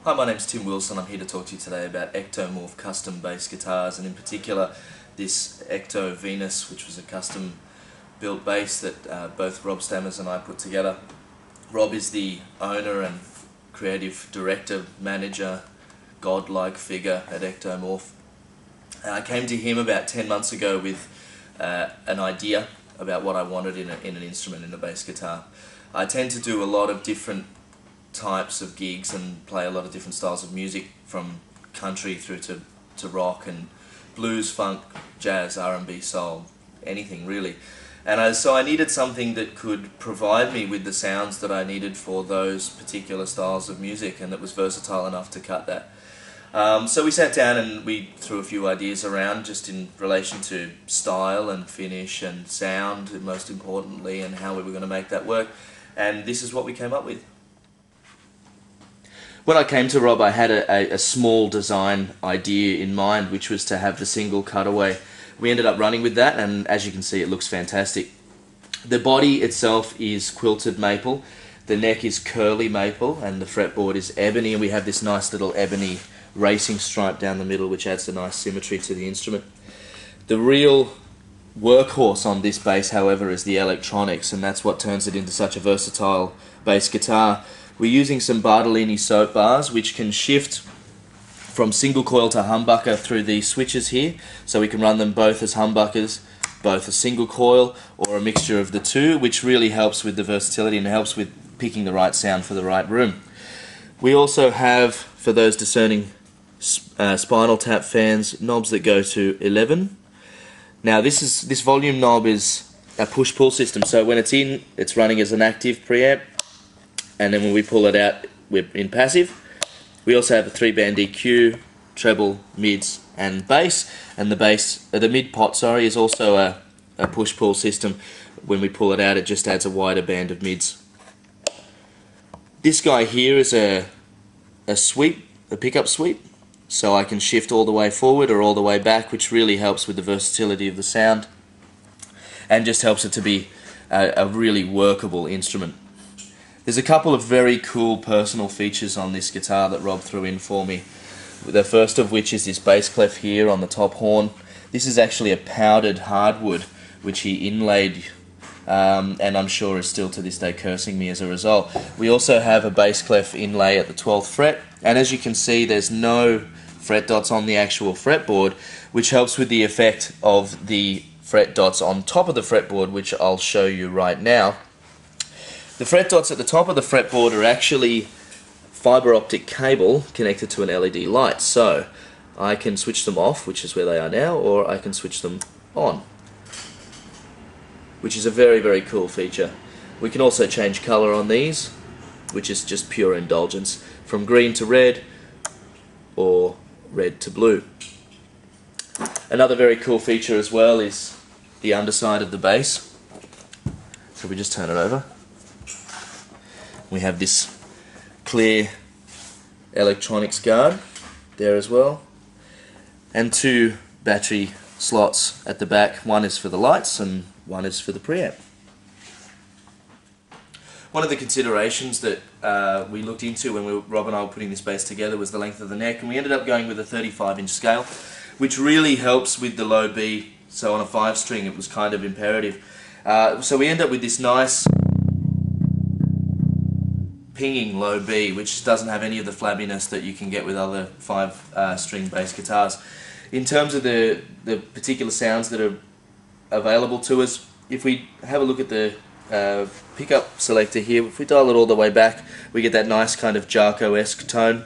Hi, my name's Tim Wilson. I'm here to talk to you today about Ectomorph custom bass guitars, and in particular this Ecto Venus, which was a custom built bass that both Rob Stammers and I put together. Rob is the owner and creative director, manager, godlike figure at Ectomorph. I came to him about 10 months ago with an idea about what I wanted in an instrument, in a bass guitar. I tend to do a lot of different types of gigs and play a lot of different styles of music, from country through to rock and blues, funk, jazz, R&B, soul, anything really. And so I needed something that could provide me with the sounds that I needed for those particular styles of music, and that was versatile enough to cut that. So we sat down and we threw a few ideas around, just in relation to style and finish and sound, most importantly, and how we were going to make that work. And this is what we came up with. When I came to Rob, I had a small design idea in mind, which was to have the single cutaway. We ended up running with that, and as you can see, it looks fantastic. The body itself is quilted maple, the neck is curly maple, and the fretboard is ebony, and we have this nice little ebony racing stripe down the middle, which adds a nice symmetry to the instrument. The real workhorse on this bass, however, is the electronics, and that's what turns it into such a versatile bass guitar. We're using some Bartolini soap bars, which can shift from single coil to humbucker through these switches here, so we can run them both as humbuckers, both a single coil or a mixture of the two, which really helps with the versatility and helps with picking the right sound for the right room. We also have, for those discerning Spinal Tap fans, knobs that go to 11. Now this volume knob is a push-pull system, so when it's in, it's running as an active preamp, and then when we pull it out, we're in passive. We also have a 3-band EQ, treble, mids, and bass. And the mid pot, sorry, is also a push-pull system. When we pull it out, it just adds a wider band of mids. This guy here is a sweep, a pickup sweep, so I can shift all the way forward or all the way back, which really helps with the versatility of the sound, and just helps it to be a really workable instrument. There's a couple of very cool personal features on this guitar that Rob threw in for me. The first of which is this bass clef here on the top horn. This is actually a powdered hardwood which he inlaid, and I'm sure is still to this day cursing me as a result. We also have a bass clef inlay at the 12th fret, and as you can see, there's no fret dots on the actual fretboard, which helps with the effect of the fret dots on top of the fretboard, which I'll show you right now. The fret dots at the top of the fretboard are actually fibre optic cable connected to an LED light, so I can switch them off, which is where they are now, or I can switch them on, which is a very, very cool feature. We can also change colour on these, which is just pure indulgence, from green to red or red to blue. Another very cool feature as well is the underside of the bass. So we just turn it over. We have this clear electronics guard there as well, and two battery slots at the back. One is for the lights and one is for the preamp. One of the considerations that we looked into when Rob and I were putting this bass together was the length of the neck, and we ended up going with a 35-inch scale, which really helps with the low B. So on a 5-string it was kind of imperative. So we end up with this nice pinging low B, which doesn't have any of the flabbiness that you can get with other 5-string bass guitars. In terms of the particular sounds that are available to us, if we have a look at the pickup selector here, if we dial it all the way back, we get that nice kind of Jarko-esque tone.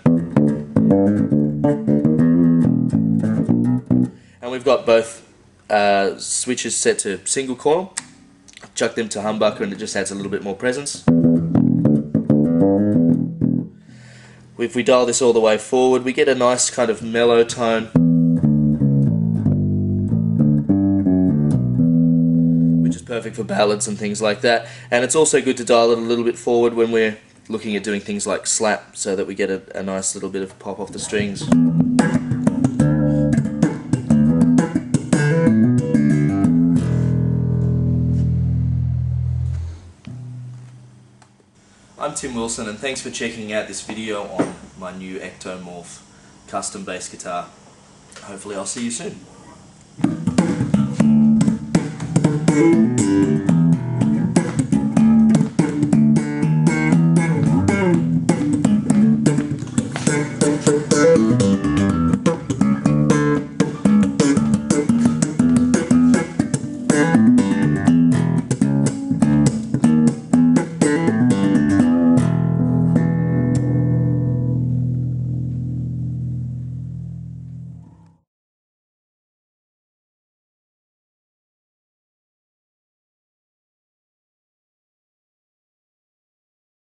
And we've got both switches set to single coil. Chuck them to humbucker and it just adds a little bit more presence. If we dial this all the way forward, we get a nice kind of mellow tone, which is perfect for ballads and things like that. And it's also good to dial it a little bit forward when we're looking at doing things like slap, so that we get a nice little bit of pop off the strings. I'm Tim Wilson, and thanks for checking out this video on my new Ectomorph custom bass guitar. Hopefully I'll see you soon.